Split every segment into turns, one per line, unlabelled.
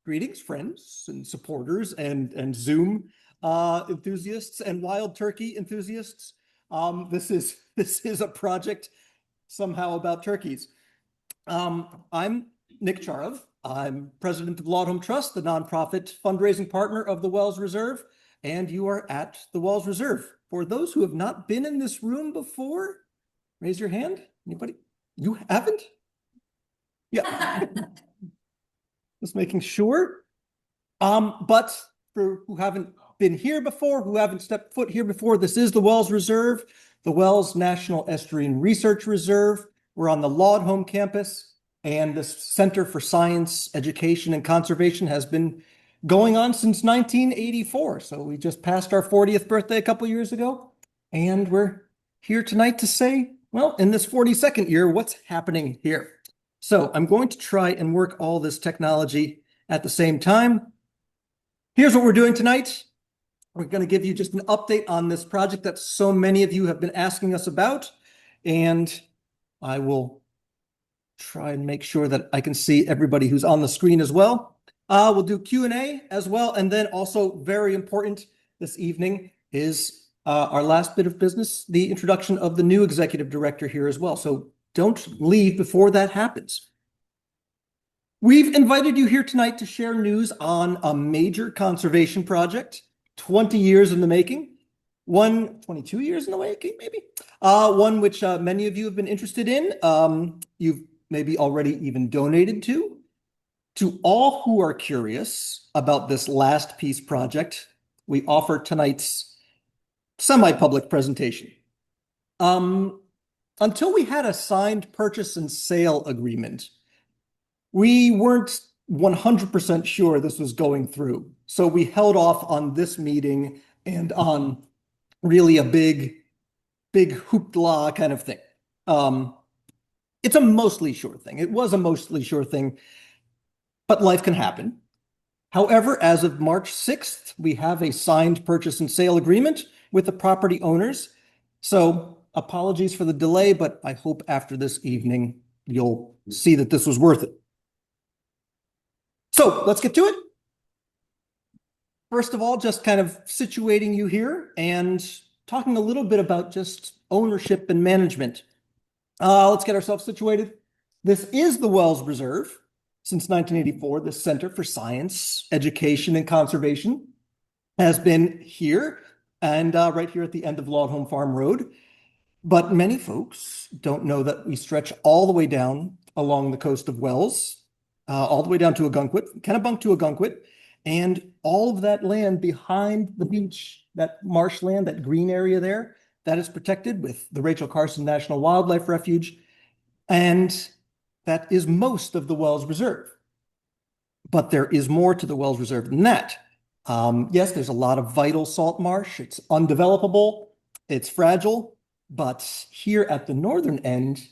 Greetings, friends and supporters and Zoom enthusiasts and wild turkey enthusiasts. This is a project somehow about turkeys. I'm Nick Charov. I'm president of Laud Home Trust, the nonprofit fundraising partner of the Wells Reserve, and you are at the Wells Reserve. For those who have not been in this room before, raise your hand. Anybody? You haven't? Yeah. Just making sure. But for who haven't been here before, who haven't stepped foot here before, this is the Wells Reserve, the Wells National Estuarine Research Reserve. We're on the Laud Home campus, and this Center for Science, Education, and Conservation has been going on since 1984. So we just passed our 40th birthday a couple years ago, and we're here tonight to say, well, in this 42nd year, what's happening here? So I'm going to try and work all this technology at the same time. Here's what we're doing tonight. We're going to give you just an update on this project that so many of you have been asking us about, and I will try and make sure that I can see everybody who's on the screen as well. We'll do Q&A as well, and then also very important this evening is our last bit of business, the introduction of the new executive director here as well. So don't leave before that happens. We've invited you here tonight to share news on a major conservation project, 20 years in the making, 22 years in the making, maybe, one which many of you have been interested in. You've maybe already even donated to. To all who are curious about this last piece project, we offer tonight's semi-public presentation. Until we had a signed purchase and sale agreement, we weren't 100% sure this was going through. So we held off on this meeting and on really a big hoopla kind of thing. It's a mostly sure thing. It was a mostly sure thing, but life can happen. However, as of March 6th, we have a signed purchase and sale agreement with the property owners. So apologies for the delay, but I hope after this evening, you'll see that this was worth it. So let's get to it. First of all, just kind of situating you here and talking a little bit about just ownership and management. Let's get ourselves situated. This is the Wells Reserve. Since 1984, the Center for Science, Education, and Conservation has been here and right here at the end of Laud Home Farm Road. But many folks don't know that we stretch all the way down along the coast of Wells, all the way down to Ogunquit, Kennebunk to Ogunquit, and all of that land behind the beach, that marshland, that green area there, that is protected with the Rachel Carson National Wildlife Refuge, and that is most of the Wells Reserve. But there is more to the Wells Reserve than that. Yes, there's a lot of vital salt marsh. It's undevelopable, it's fragile. But here at the northern end,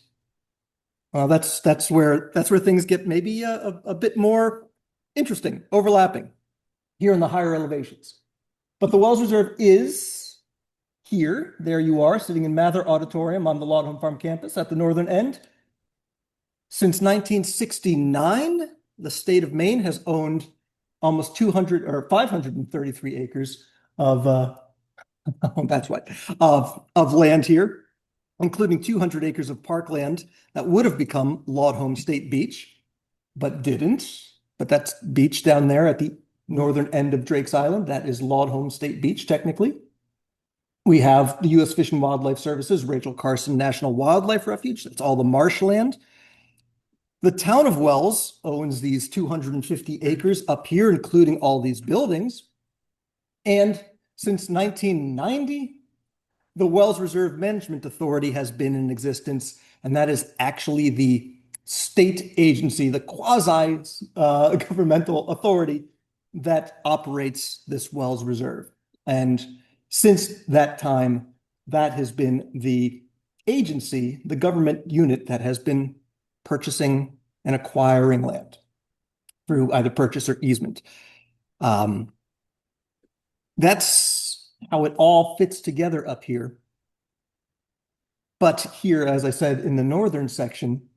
well, that's where things get maybe a bit more interesting, overlapping here in the higher elevations. But the Wells Reserve is here. There you are, sitting in Mather Auditorium on the Laud Home Farm campus at the northern end. Since 1969, the state of Maine has owned almost 200 or 533 acres of that's what, of land here, including 200 acres of parkland that would have become Laud Home State Beach, but didn't. But that's beach down there at the northern end of Drake's Island. That is Laud Home State Beach, technically. We have the U.S. Fish and Wildlife Services, Rachel Carson National Wildlife Refuge. That's all the marshland. The town of Wells owns these 250 acres up here, including all these buildings. And since 1990, the Wells Reserve Management Authority has been in existence, and that is actually the state agency, the quasi-governmental authority that operates this Wells Reserve. And since that time, that has been the agency, the government unit that has been purchasing and acquiring land through either purchase or easement. That's how it all fits together up here. But here, as I said, in the northern section,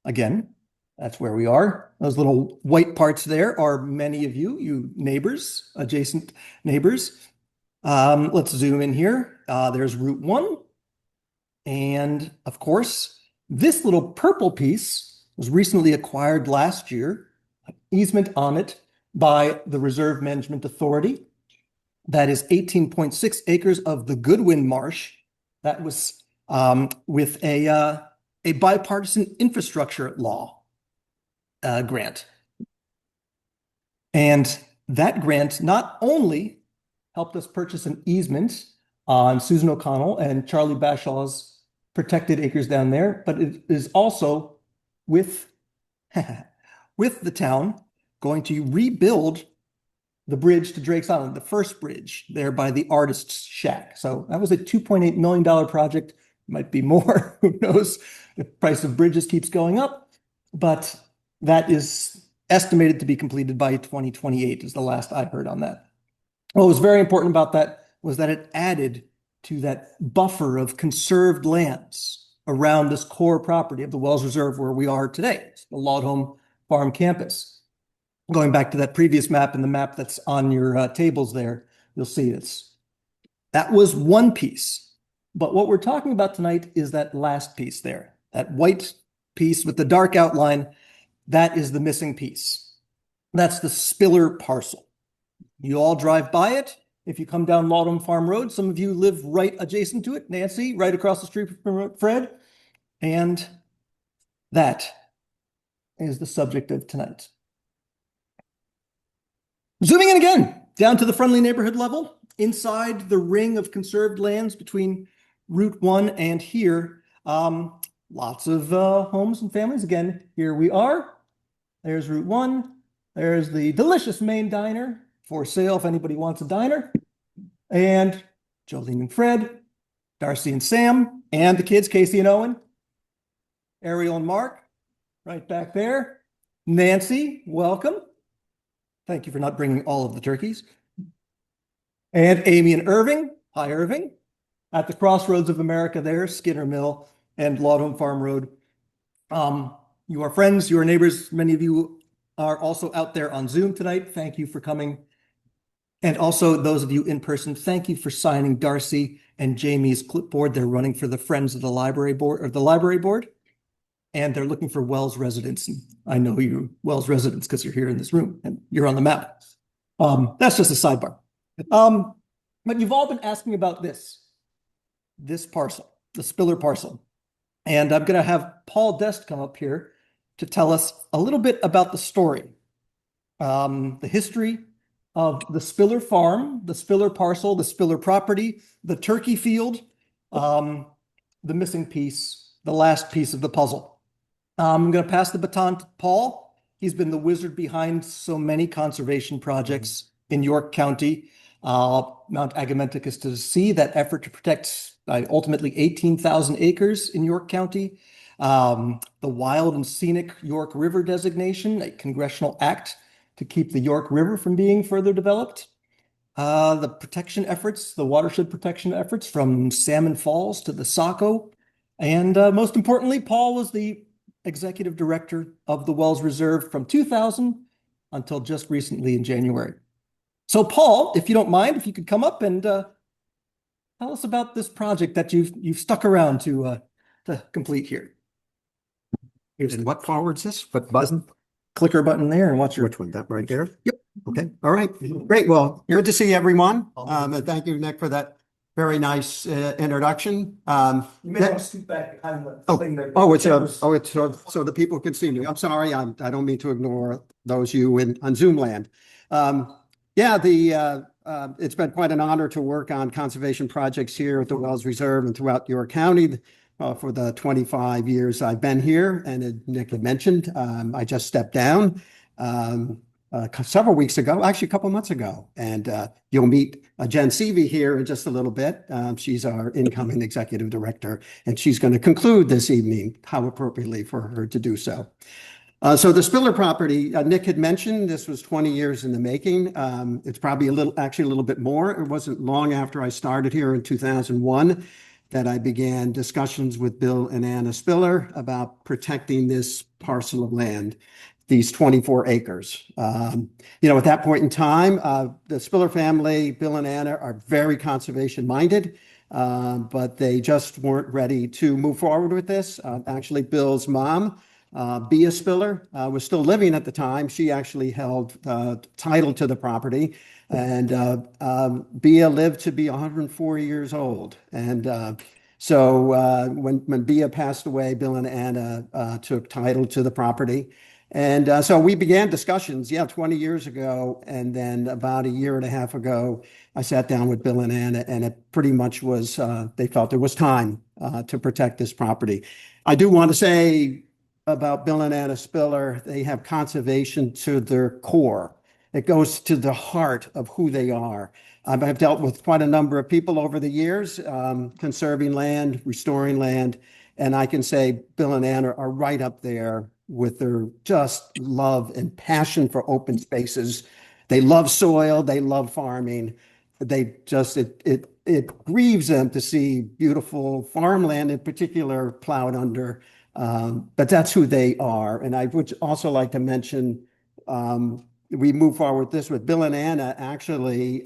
again, That's where we are. Those little white parts there are many of you neighbors, adjacent neighbors. Let's zoom in here. There's Route 1. And of course, this little purple piece was recently acquired last year, easement on it by the Reserve Management Authority. That is 18.6 acres of the Goodwin Marsh. That was with a bipartisan infrastructure law grant. And that grant not only helped us purchase an easement on Susan O'Connell and Charlie Bashaw's protected acres down there, but it is also with, with the town going to rebuild the bridge to Drake's Island, the first bridge there by the Artist's Shack. So that was a $2.8 million project. Might be more, who knows? The price of bridges keeps going up, but that is estimated to be completed by 2028 is the last I heard on that. What was very important about that was that it added to that buffer of conserved lands around this core property of the Wells Reserve where we are today, it's the Laudholm Farm Campus. Going back to that previous map and the map that's on your tables there, you'll see that was one piece. But what we're talking about tonight is that last piece there, that white piece with the dark outline. That is the missing piece. That's the Spiller parcel. You all drive by it. If you come down Laudholm Farm Road, some of you live right adjacent to it. Nancy, right across the street from Fred. And that is the subject of tonight. Zooming in again, down to the friendly neighborhood level, inside the ring of conserved lands between Route 1 and here, lots of homes and families. Again, here we are. There's Route 1. There's the delicious Maine Diner for sale if anybody wants a diner. And Jolene and Fred, Darcy and Sam, and the kids, Casey and Owen, Ariel and Mark, right back there. Nancy, welcome. Thank you for not bringing all of the turkeys. And Amy and Irving. Hi, Irving. At the crossroads of America there, Skinner Mill and Laudholm Farm Road. You are friends, you are neighbors. Many of you are also out there on Zoom tonight. Thank you for coming. And also those of you in person, thank you for signing Darcy and Jamie's clipboard. They're running for the Friends of the Library Board, or the Library Board, and they're looking for Wells residents. And I know you Wells residents because you're here in this room and you're on the map. That's just a sidebar. But you've all been asking about this parcel, the Spiller parcel. And I'm going to have Paul Dest come up here to tell us a little bit about the story, the history of the Spiller farm, the Spiller parcel, the Spiller property, the turkey field, the missing piece, the last piece of the puzzle. I'm going to pass the baton to Paul. He's been the wizard behind so many conservation projects in York County. Mount Agamenticus to Sea, that effort to protect ultimately 18,000 acres in York County. The Wild and Scenic York River designation, a congressional act to keep the York River from being further developed. The protection efforts, the watershed protection efforts from Salmon Falls to the Saco. And most importantly, Paul was the executive director of the Wells Reserve from 2000 until just recently in January. So Paul, if you don't mind, if you could come up and tell us about this project that you've stuck around to complete here.
And what forwards this? What button?
Clicker button there and watch your.
Which one? That right there?
Yep.
Okay. All right. Great. Well, good to see everyone. And thank you, Nick, for that very nice introduction.
You may want to scoot back behind the thing there.
So the people can see me. I'm sorry. I don't mean to ignore those you on Zoom land. It's been quite an honor to work on conservation projects here at the Wells Reserve and throughout York County for the 25 years I've been here. And as Nick had mentioned, I just stepped down several weeks ago, actually a couple months ago. And you'll meet Jen Seavey here in just a little bit. She's our incoming executive director, and she's going to conclude this evening, how appropriately for her to do so. So the Spiller property, Nick had mentioned, this was 20 years in the making. It's probably actually a little bit more. It wasn't long after I started here in 2001 that I began discussions with Bill and Anna Spiller about protecting this parcel of land, these 24 acres. At that point in time, the Spiller family, Bill and Anna, are very conservation minded, but they just weren't ready to move forward with this. Actually, Bill's mom, Bea Spiller, was still living at the time. She actually held title to the property. And Bea lived to be 104 years old. And so when Bea passed away, Bill and Anna took title to the property. And so we began discussions, 20 years ago. And then about a year and a half ago, I sat down with Bill and Anna, and it pretty much was, they felt it was time to protect this property. I do want to say about Bill and Anna Spiller, they have conservation to their core. It goes to the heart of who they are. I've dealt with quite a number of people over the years, conserving land, restoring land, and I can say Bill and Anna are right up there with their just love and passion for open spaces. They love soil, they love farming. It grieves them to see beautiful farmland in particular plowed under. But that's who they are. And I would also like to mention, we move forward with this with Bill and Anna. Actually,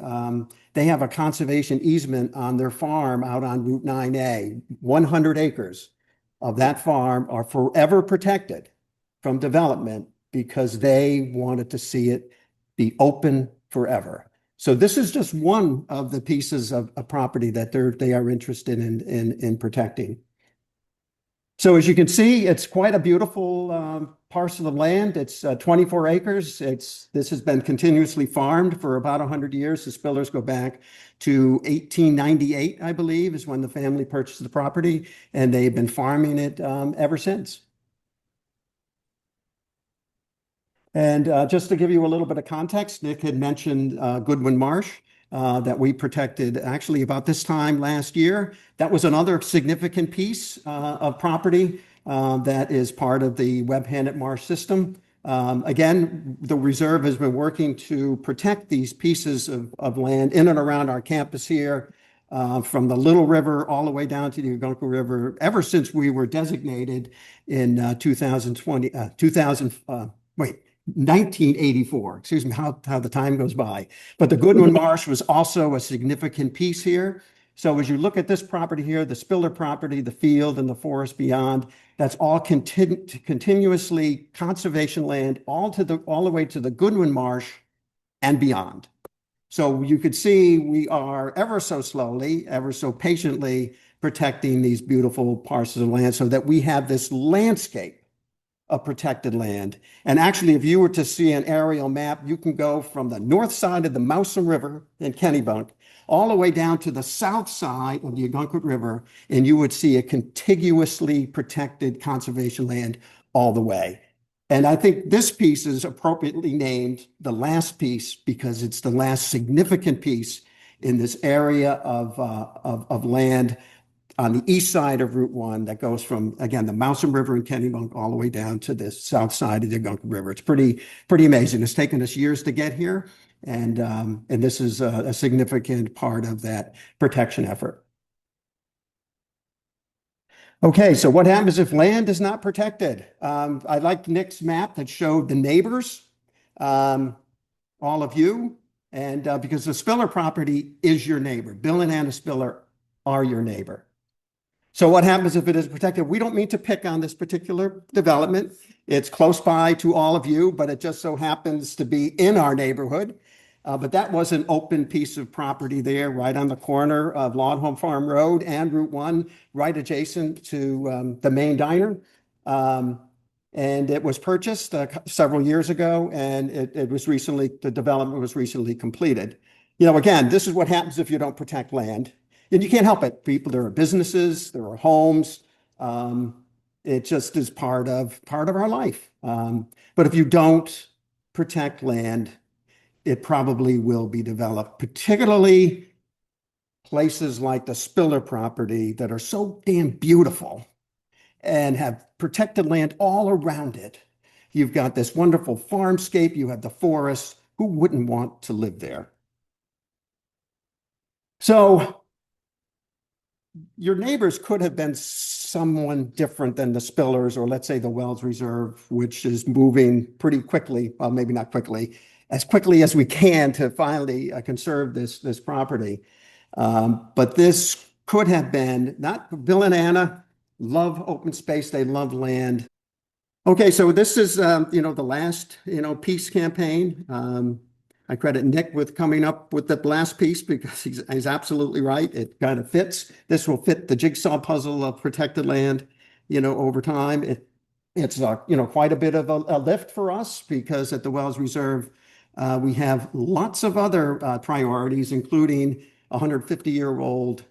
they have a conservation easement on their farm out on Route 9A. 100 acres of that farm are forever protected from development because they wanted to see it be open forever. So this is just one of the pieces of a property that they are interested in protecting. So as you can see, it's quite a beautiful parcel of land. It's 24 acres. This has been continuously farmed for about 100 years. The Spillers go back to 1898, I believe, is when the family purchased the property, and they've been farming it ever since. And just to give you a little bit of context, Nick had mentioned Goodwin Marsh that we protected actually about this time last year. That was another significant piece of property that is part of the Webb-Hannett Marsh system. Again, the reserve has been working to protect these pieces of land in and around our campus here, from the Little River all the way down to the Algonquin River, ever since we were designated in 1984. Excuse me, how the time goes by. But the Goodwin Marsh was also a significant piece here. So as you look at this property here, the Spiller property, the field and the forest beyond, that's all continuously conservation land, all the way to the Goodwin Marsh and beyond. So you could see we are ever so slowly, ever so patiently protecting these beautiful parcels of land so that we have this landscape of protected land. And actually, if you were to see an aerial map, you can go from the north side of the Mousam River in Kennebunk all the way down to the south side of the Algonquin River, and you would see a contiguously protected conservation land all the way. And I think this piece is appropriately named the last piece because it's the last significant piece in this area of land on the east side of Route 1 that goes from, again, the Mousam River in Kennebunk all the way down to the south side of the Algonquin River. It's pretty amazing. It's taken us years to get here, and this is a significant part of that protection effort. Okay, so what happens if land is not protected? I liked Nick's map that showed the neighbors, all of you, and because the Spiller property is your neighbor. Bill and Anna Spiller are your neighbor. So what happens if it is protected? We don't mean to pick on this particular development. It's close by to all of you, but it just so happens to be in our neighborhood. But that was an open piece of property there, right on the corner of Lawn Farm Road and Route 1, right adjacent to the main diner. And it was purchased several years ago, and the development was recently completed. Again, this is what happens if you don't protect land. And you can't help it. There are businesses, there are homes. It just is part of our life. But if you don't protect land, it probably will be developed, particularly places like the Spiller property that are so damn beautiful and have protected land all around it. You've got this wonderful farmscape, you have the forest. Who wouldn't want to live there? So your neighbors could have been someone different than the Spillers, or let's say the Wells Reserve, which is moving pretty quickly, well, maybe not quickly, as quickly as we can to finally conserve this property. But this could have been, not Bill and Anna love open space, they love land. Okay, so this is, the last, peace campaign. I credit Nick with coming up with the last piece because he's absolutely right. It kind of fits. This will fit the jigsaw puzzle of protected land, over time. It's, quite a bit of a lift for us because at the Wells Reserve, we have lots of other priorities, including 150-year-old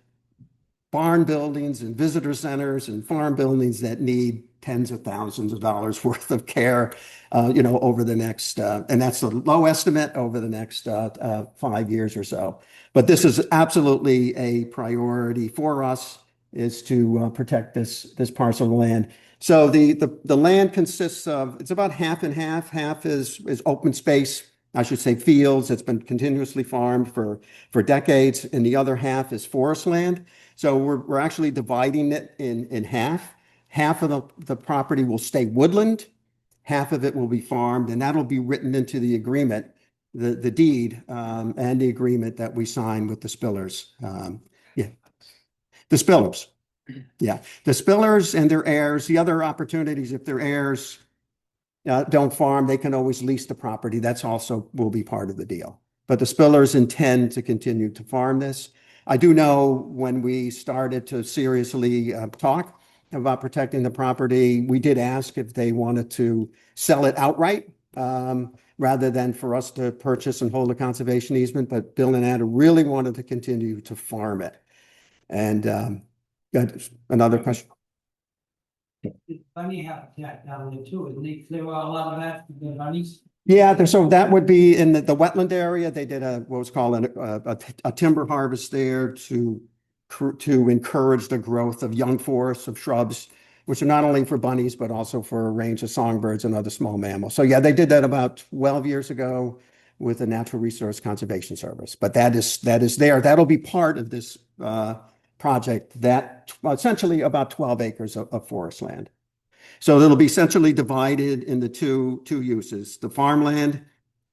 barn buildings and visitor centers and farm buildings that need tens of thousands of dollars worth of care, over the next, and that's the low estimate over the next 5 years or so. But this is absolutely a priority for us, is to protect this parcel of land. So the land consists of, it's about half and half. Half is open space, I should say fields. It's been continuously farmed for decades, and the other half is forest land. So we're actually dividing it in half. Half of the property will stay woodland, half of it will be farmed, and that'll be written into the agreement, the deed, and the agreement that we sign with the Spillers. Yeah, the Spillers. Yeah, the Spillers and their heirs. The other opportunities, if their heirs don't farm, they can always lease the property. That's also will be part of the deal. But the Spillers intend to continue to farm this. I do know when we started to seriously talk about protecting the property, we did ask if they wanted to sell it outright, rather than for us to purchase and hold a conservation easement. But Bill and Anna really wanted to continue to farm it. And got another question.
It's bunny habitat down there too, isn't it? There were a lot of that for the bunnies.
Yeah, so that would be in the wetland area. They did what was called a timber harvest there to encourage the growth of young forests of shrubs, which are not only for bunnies, but also for a range of songbirds and other small mammals. So yeah, they did that about 12 years ago with the Natural Resource Conservation Service. But that is there. That'll be part of this project, that essentially about 12 acres of forest land. So it'll be essentially divided into two uses: the farmland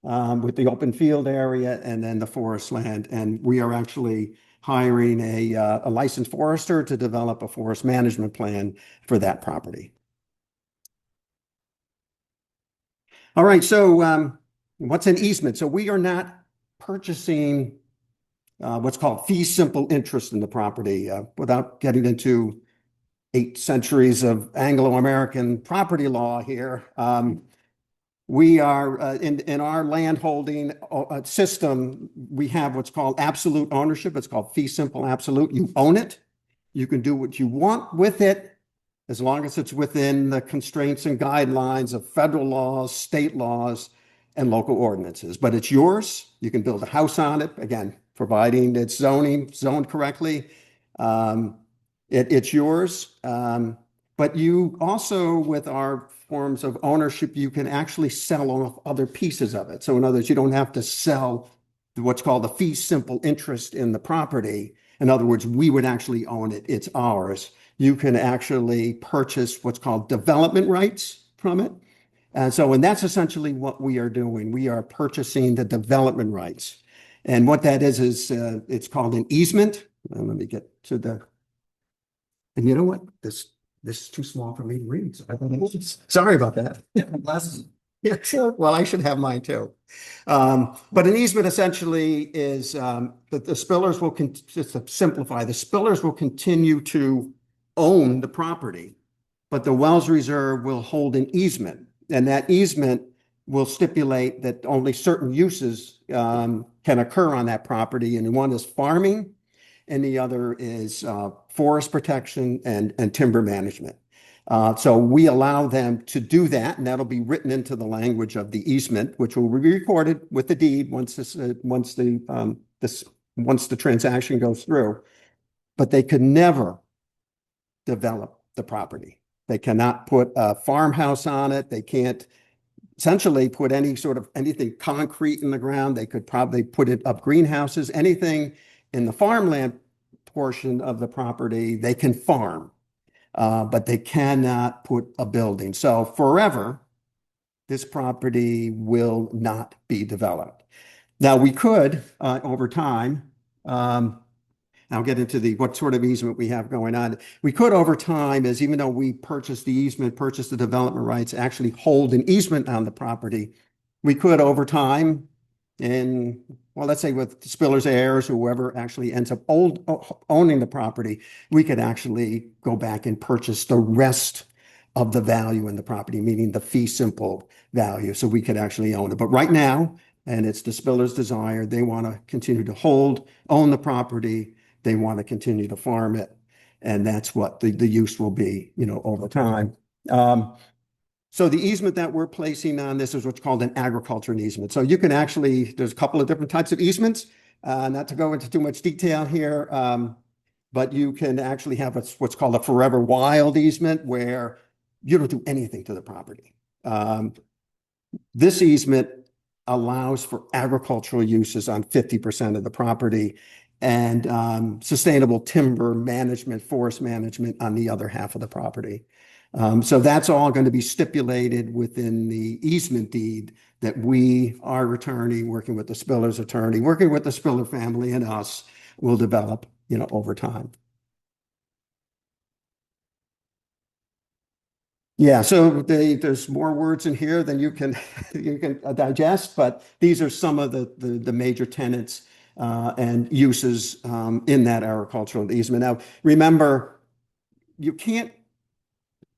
with the open field area, and then the forest land. And we are actually hiring a licensed forester to develop a forest management plan for that property. All right, so what's an easement? So we are not purchasing what's called fee simple interest in the property, without getting into 8 centuries of Anglo-American property law here. We are in our land holding system, we have what's called absolute ownership. It's called fee simple absolute. You own it. You can do what you want with it, as long as it's within the constraints and guidelines of federal laws, state laws, and local ordinances. But it's yours. You can build a house on it, again, providing it's zoned correctly. It's yours. But you also, with our forms of ownership, you can actually sell off other pieces of it. So in other words, you don't have to sell what's called the fee simple interest in the property. In other words, we would actually own it. It's ours. You can actually purchase what's called development rights from it. And that's essentially what we are doing. We are purchasing the development rights. And what that is it's called an easement. Let me get to and you know what? This is too small for me to read. So sorry about that.
Glasses.
Yeah, sure. Well, I should have mine too. But an easement essentially is that the Spillers will, just to simplify, the Spillers will continue to own the property, but the Wells Reserve will hold an easement. And that easement will stipulate that only certain uses can occur on that property. And one is farming, and the other is forest protection and timber management. So we allow them to do that, and that'll be written into the language of the easement, which will be recorded with the deed once the transaction goes through. But they could never develop the property. They cannot put a farmhouse on it. They can't essentially put anything concrete in the ground. They could probably put it up greenhouses, anything in the farmland portion of the property they can farm, but they cannot put a building. So forever, this property will not be developed. Now, we could, over time, I'll get into what sort of easement we have going on. We could, over time, as even though we purchased the easement, purchased the development rights, actually hold an easement on the property. We could, over time, and well, let's say with Spiller's heirs, whoever actually ends up owning the property, we could actually go back and purchase the rest of the value in the property, meaning the fee simple value. So we could actually own it. But right now, and it's the Spiller's desire, they want to continue to own the property. They want to continue to farm it. And that's what the use will be, over time. So the easement that we're placing on this is what's called an agricultural easement. So you can actually, there's a couple of different types of easements, not to go into too much detail here, but you can actually have what's called a forever wild easement where you don't do anything to the property. This easement allows for agricultural uses on 50% of the property and sustainable timber management, forest management on the other half of the property. So that's all going to be stipulated within the easement deed that our attorney, working with the Spiller's attorney, working with the Spiller family and us, will develop, over time. Yeah, so there's more words in here than you can digest, but these are some of the major tenets and uses in that agricultural easement. Now, remember,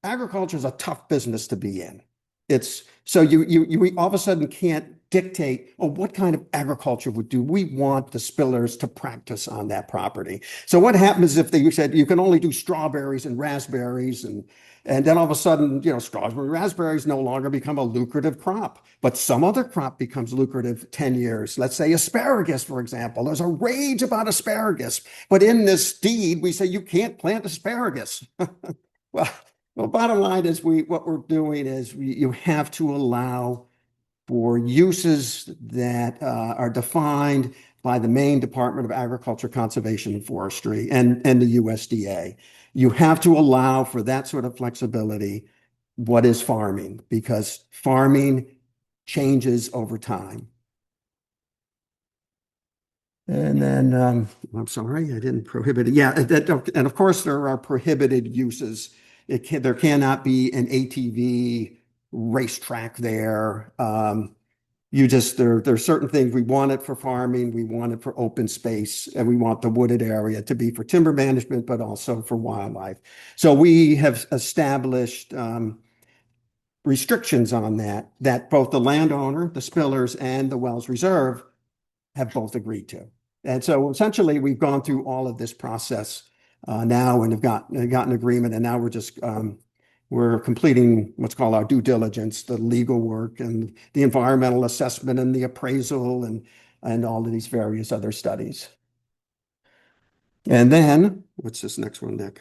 agriculture is a tough business to be in. It's so you all of a sudden can't dictate, what kind of agriculture do we want the Spillers to practice on that property? So what happens if you said you can only do strawberries and raspberries and then all of a sudden, strawberries and raspberries no longer become a lucrative crop, but some other crop becomes lucrative 10 years. Let's say asparagus, for example. There's a rage about asparagus, but in this deed, we say you can't plant asparagus. Well, bottom line is what we're doing is you have to allow for uses that are defined by the Maine Department of Agriculture, Conservation, and Forestry and the USDA. You have to allow for that sort of flexibility. What is farming? Because farming changes over time. And then, I'm sorry, I didn't prohibit it. Yeah, and of course there are prohibited uses. There cannot be an ATV racetrack there. There are certain things we want it for farming, we want it for open space, and we want the wooded area to be for timber management, but also for wildlife. So we have established restrictions on that both the landowner, the Spillers, and the Wells Reserve have both agreed to. And so essentially we've gone through all of this process now and have gotten agreement, and now we're completing what's called our due diligence, the legal work and the environmental assessment and the appraisal and all of these various other studies. And then, what's this next one, Nick?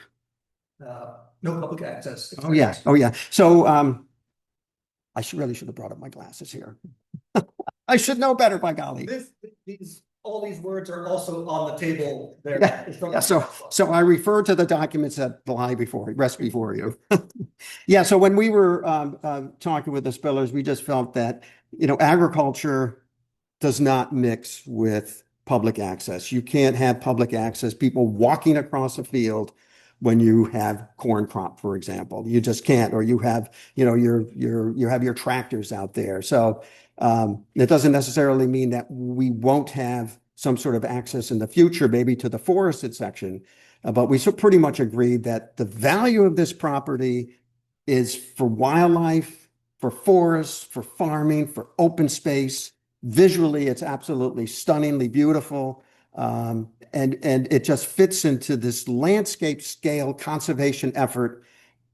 No public access.
Oh, yeah. So I really should have brought up my glasses here. I should know better, by golly.
All these words are also on the table there.
Yeah, so I refer to the documents that rest before you. Yeah, so when we were talking with the Spillers, we just felt that, agriculture does not mix with public access. You can't have public access, people walking across a field when you have corn crop, for example. You just can't, or you have, you have your tractors out there. So it doesn't necessarily mean that we won't have some sort of access in the future, maybe to the forested section. But we pretty much agreed that the value of this property is for wildlife, for forests, for farming, for open space. Visually, it's absolutely stunningly beautiful. And it just fits into this landscape scale conservation effort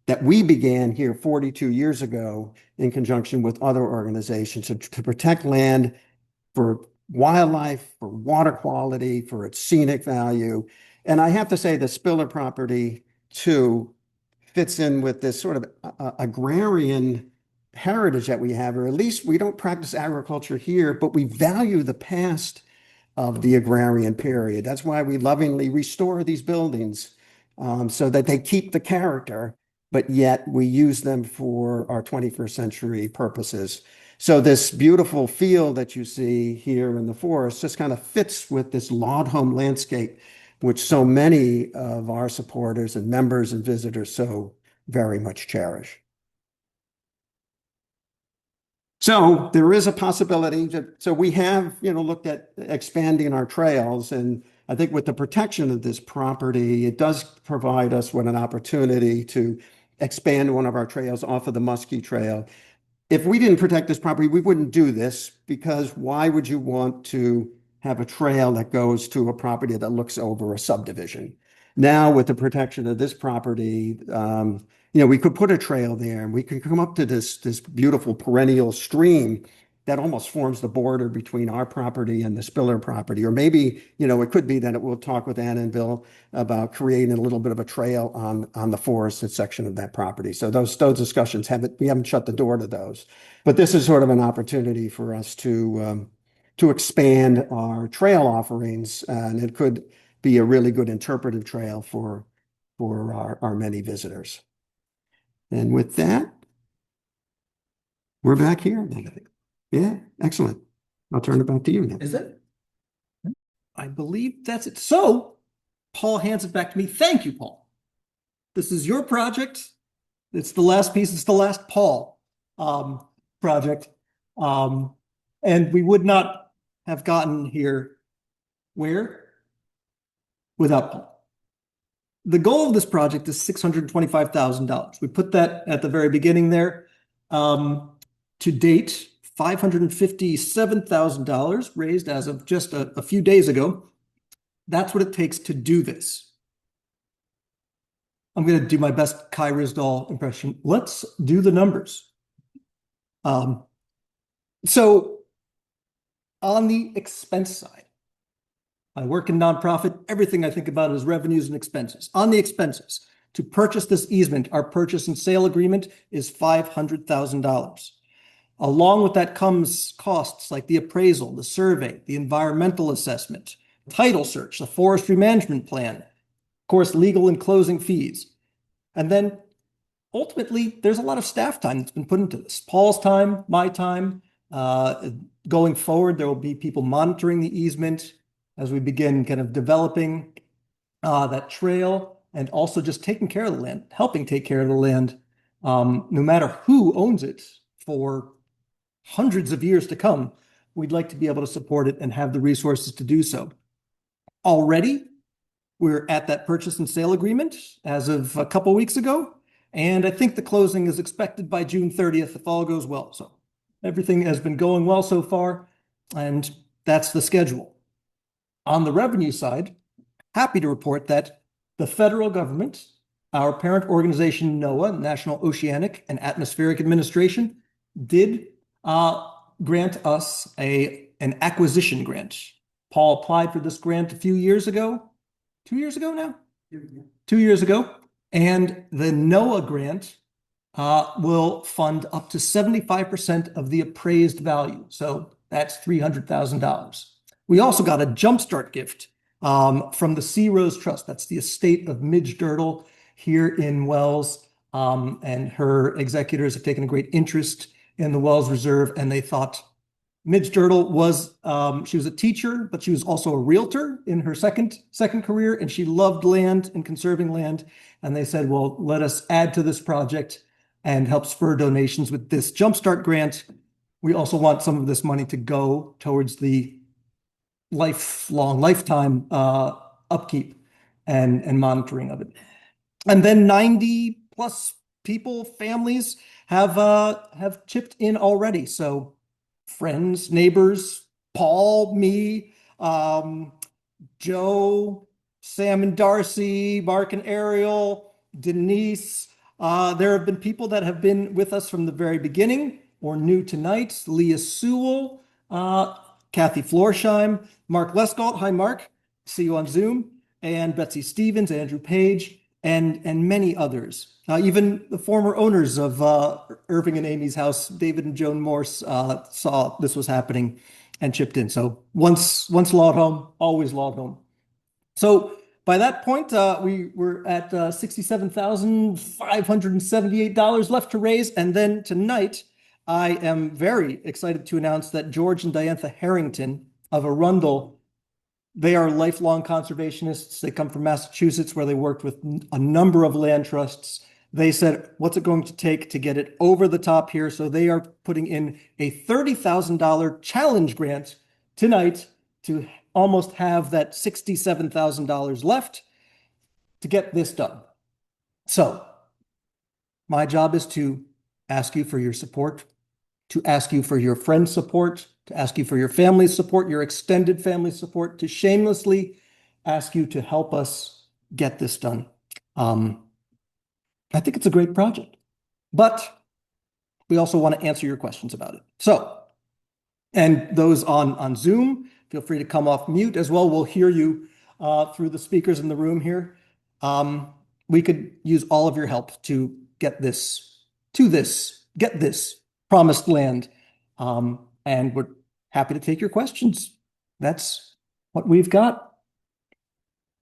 that we began here 42 years ago in conjunction with other organizations to protect land for wildlife, for water quality, for its scenic value. And I have to say the Spiller property too fits in with this sort of agrarian heritage that we have, or at least we don't practice agriculture here, but we value the past of the agrarian period. That's why we lovingly restore these buildings, so that they keep the character, but yet we use them for our 21st century purposes. So this beautiful field that you see here in the forest just kind of fits with this log home landscape, which so many of our supporters and members and visitors so very much cherish. So there is a possibility that, so we have, looked at expanding our trails, and I think with the protection of this property, it does provide us with an opportunity to expand one of our trails off of the Muskie Trail. If we didn't protect this property, we wouldn't do this, because why would you want to have a trail that goes to a property that looks over a subdivision? Now, with the protection of this property, we could put a trail there, and we can come up to this beautiful perennial stream that almost forms the border between our property and the Spiller property. Or maybe, it could be that we'll talk with Anna and Bill about creating a little bit of a trail on the forested section of that property. So those discussions we haven't shut the door to those. But this is sort of an opportunity for us to expand our trail offerings, and it could be a really good interpretive trail for our many visitors. And with that, we're back here then. Yeah, excellent. I'll turn it back to you now.
Is it? I believe that's it. So Paul hands it back to me. Thank you, Paul. This is your project. It's the last piece. It's the last Paul project. And we would not have gotten here where? Without Paul. The goal of this project is $625,000. We put that at the very beginning there. To date, $557,000 raised as of just a few days ago. That's what it takes to do this. I'm going to do my best Kai Ryssdal impression. Let's do the numbers. So on the expense side, I work in nonprofit. Everything I think about is revenues and expenses. On the expenses, to purchase this easement, our purchase and sale agreement is $500,000. Along with that comes costs like the appraisal, the survey, the environmental assessment, title search, the forestry management plan, of course, legal and closing fees. And then ultimately, there's a lot of staff time that's been put into this. Paul's time, my time. Going forward, there will be people monitoring the easement as we begin kind of developing that trail, and also just taking care of the land, helping take care of the land, no matter who owns it for hundreds of years to come. We'd like to be able to support it and have the resources to do so. Already, we're at that purchase and sale agreement as of a couple weeks ago, and I think the closing is expected by June 30th if all goes well. So everything has been going well so far, and that's the schedule. On the revenue side, happy to report that the federal government, our parent organization, NOAA, National Oceanic and Atmospheric Administration, did grant us an acquisition grant. Paul applied for this grant a few years ago. 2 years ago now? 2 years ago. And the NOAA grant will fund up to 75% of the appraised value. So that's $300,000. We also got a jumpstart gift from the Sea Rose Trust. That's the estate of Midge Dirtle here in Wells. And her executors have taken a great interest in the Wells Reserve, and they thought Midge Dirtle was, she was a teacher, but she was also a realtor in her second career, and she loved land and conserving land. And they said, well, let us add to this project and help spur donations with this Jumpstart grant. We also want some of this money to go towards the lifetime upkeep and monitoring of it. And then 90 plus people, families have chipped in already. So friends, neighbors, Paul, me, Joe, Sam and Darcy, Mark and Ariel, Denise. There have been people that have been with us from the very beginning or new tonight. Leah Sewell, Kathy Florsheim, Mark Lesgault. Hi, Mark. See you on Zoom. And Betsy Stevens, Andrew Page, and many others. Even the former owners of Irving and Amy's house, David and Joan Morse, saw this was happening and chipped in. So once Laud Home, always Laud Home. So by that point, we were at $67,578 left to raise. And then tonight, I am very excited to announce that George and Diantha Harrington of Arundel, they are lifelong conservationists. They come from Massachusetts, where they worked with a number of land trusts. They said, what's it going to take to get it over the top here? So they are putting in a $30,000 challenge grant tonight to almost have that $67,000 left to get this done. So my job is to ask you for your support, to ask you for your friends' support, to ask you for your family's support, your extended family support, to shamelessly ask you to help us get this done. I think it's a great project, but we also want to answer your questions about it. So, and those on Zoom, feel free to come off mute as well. We'll hear you through the speakers in the room here. We could use all of your help to get this promised land. And we're happy to take your questions. That's what we've got.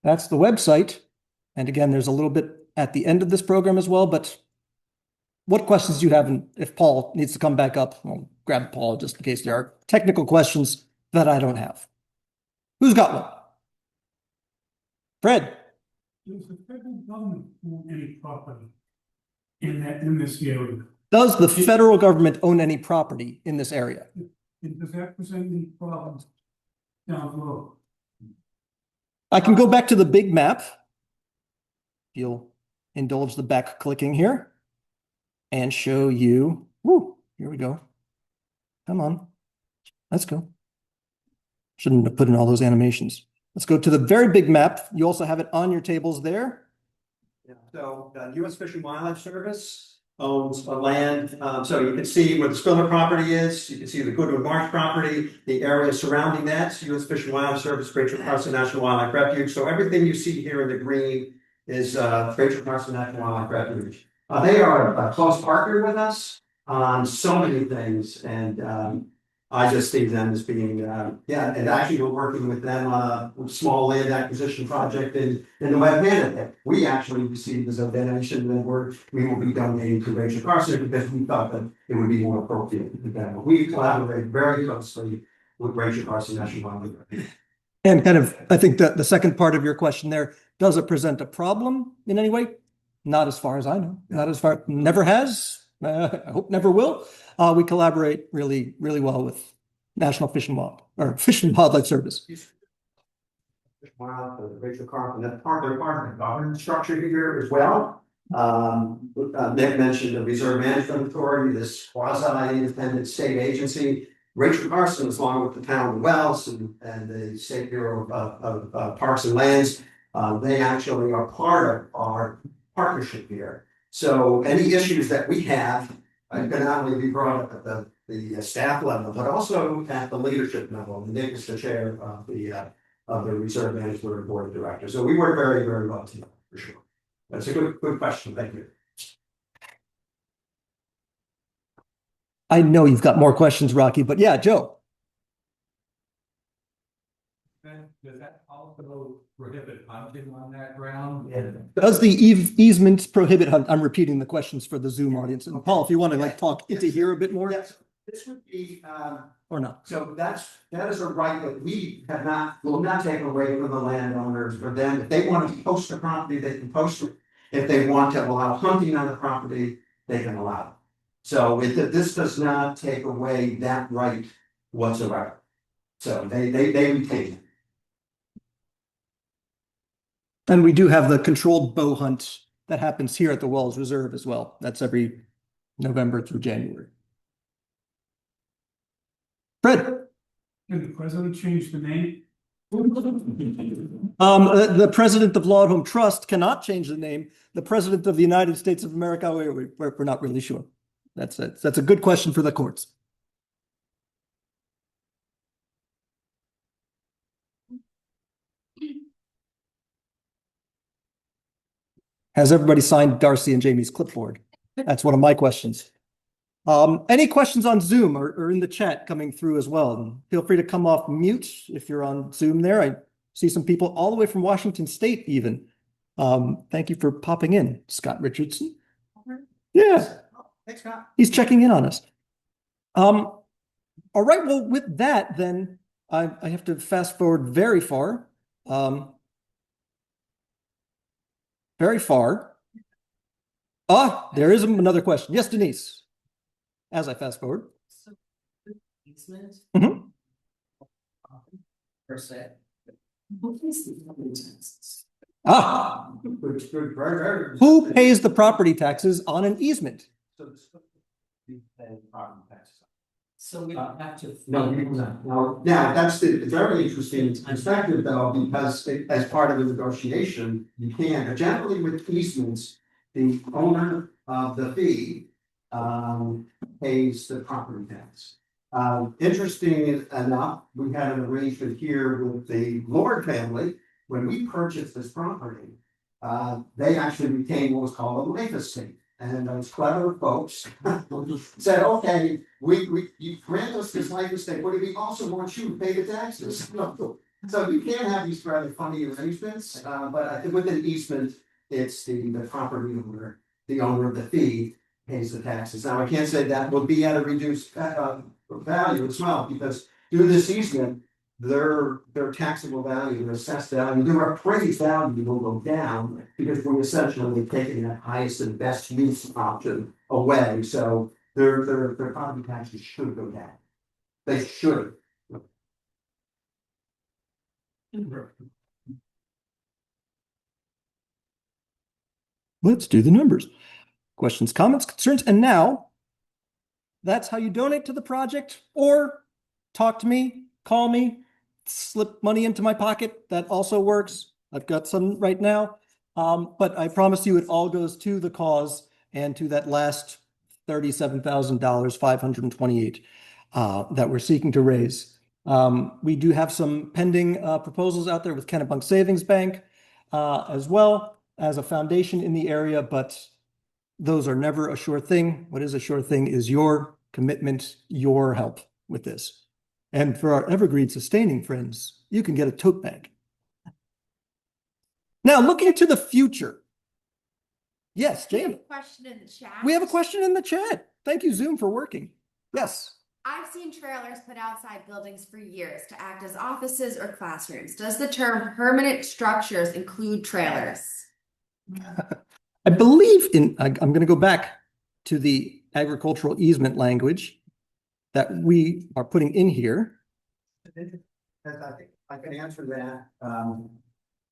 That's the website. And again, there's a little bit at the end of this program as well, but what questions do you have? And if Paul needs to come back up, I'll grab Paul just in case there are technical questions that I don't have. Who's got one? Fred.
Does the federal government own any property in this area?
Does the federal government own any property in this area?
And does that present any problems down the road?
I can go back to the big map. You'll indulge the back clicking here and show you. Woo, here we go. Come on. Let's go. Shouldn't have put in all those animations. Let's go to the very big map. You also have it on your tables there.
Yeah, so U.S. Fish and Wildlife Service owns a land. So you can see where the Spiller property is. You can see the Goodwood Marsh property, the area surrounding that. U.S. Fish and Wildlife Service, Rachel Carson National Wildlife Refuge. So everything you see here in the green is Rachel Carson National Wildlife Refuge. They are a close partner with us on so many things, and I just see them as being, and actually we're working with them on a small land acquisition project in the West End that we actually received as a donation that we will be donating to Rachel Carson because we thought that it would be more appropriate to them. We collaborate very closely with Rachel Carson National Wildlife Refuge.
And kind of, I think that the second part of your question there, does it present a problem in any way? Not as far as I know. Not as far, never has. I hope never will. We collaborate really, really well with National Fish and Wildlife Service.
Rachel Carson, that's part of their governance structure here as well. Nick mentioned the Reserve Management Authority, this quasi-independent state agency. Rachel Carson, along with the town of Wells and the State Bureau of Parks and Lands, they actually are part of our partnership here. So any issues that we have can not only be brought up at the staff level, but also at the leadership level. Nick is the chair of the Reserve Management Board of Directors. So we work very, very well together for sure. That's a good question. Thank you.
I know you've got more questions, Rocky, but yeah, Joe.
Does that also prohibit hunting on that ground?
Yeah.
Does the easement prohibit hunt? I'm repeating the questions for the Zoom audience. And Paul, if you want to talk into here a bit more.
Yes, this would be
or not.
So that is a right that we will not take away from the landowners. For them, if they want to post a property, they can post it. If they want to allow hunting on the property, they can allow it. So this does not take away that right whatsoever. So they retain it.
And we do have the controlled bow hunt that happens here at the Wells Reserve as well. That's every November through January. Fred.
Can the president change the name?
The president of Laud Home Trust cannot change the name. The president of the United States of America, we're not really sure. That's a good question for the courts. Has everybody signed Darcy and Jamie's clipboard? That's one of my questions. Any questions on Zoom or in the chat coming through as well? Feel free to come off mute if you're on Zoom there. I see some people all the way from Washington State even. Thank you for popping in, Scott Richardson. Yeah,
Thanks, Scott.
he's checking in on us. All right, well, with that, then I have to fast forward very far. Very far. There is another question. Yes, Denise. As I fast forward.
Easement.
Mhm.
Per se. Who pays the property taxes?
Who pays the property taxes on an easement?
So we don't have to.
Now, that's the very interesting perspective though, because as part of the negotiation, you can, generally with easements, the owner of the fee pays the property tax. Interesting enough, we had an arrangement here with the Lord family. When we purchased this property, they actually retained what was called a life estate. And those clever folks said, okay, you grant us this life estate, but we also want you to pay the taxes. So you can have these rather funny arrangements, but I think with an easement, it's the property owner, the owner of the fee pays the taxes. Now, I can't say that will be at a reduced value as well, because through this easement, their taxable value, their assessed value, their appraised value will go down because we're essentially taking the highest and best use option away. So their property taxes should go down. They should.
Let's do the numbers. Questions, comments, concerns, and now that's how you donate to the project or talk to me, call me, slip money into my pocket. That also works. I've got some right now. But I promise you it all goes to the cause and to that last $37,000, 528 that we're seeking to raise. We do have some pending proposals out there with Kennebunk Savings Bank as well as a foundation in the area, but those are never a sure thing. What is a sure thing is your commitment, your help with this. And for our evergreen sustaining friends, you can get a tote bag. Now, looking to the future. Yes,
We have
Jamie.
a question in the chat.
We have a question in the chat. Thank you, Zoom, for working. Yes.
I've seen trailers put outside buildings for years to act as offices or classrooms. Does the term permanent structures include trailers?
I believe I'm going to go back to the agricultural easement language that we are putting in here.
I think I can answer that.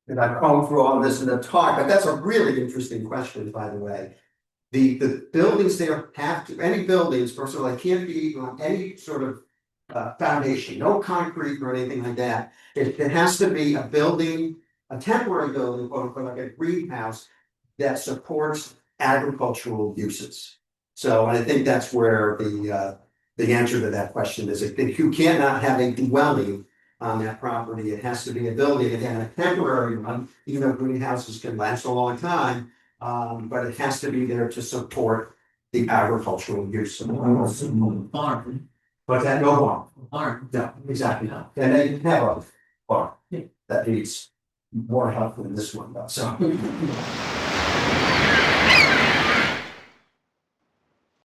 And I've gone through all of this in the talk, but that's a really interesting question, by the way. The buildings there have to, any buildings, first of all, they can't be on any sort of foundation, no concrete or anything like that. It has to be a building, a temporary building, quote unquote, like a greenhouse that supports agricultural uses. So I think that's where the answer to that question is. If you cannot have a dwelling on that property, it has to be a building, again, a temporary one, even though greenhouses can last a long time. But it has to be there to support the agricultural use.
Farm.
But that no farm.
Farm.
No, exactly. And they have a farm that needs more help than this one does. So.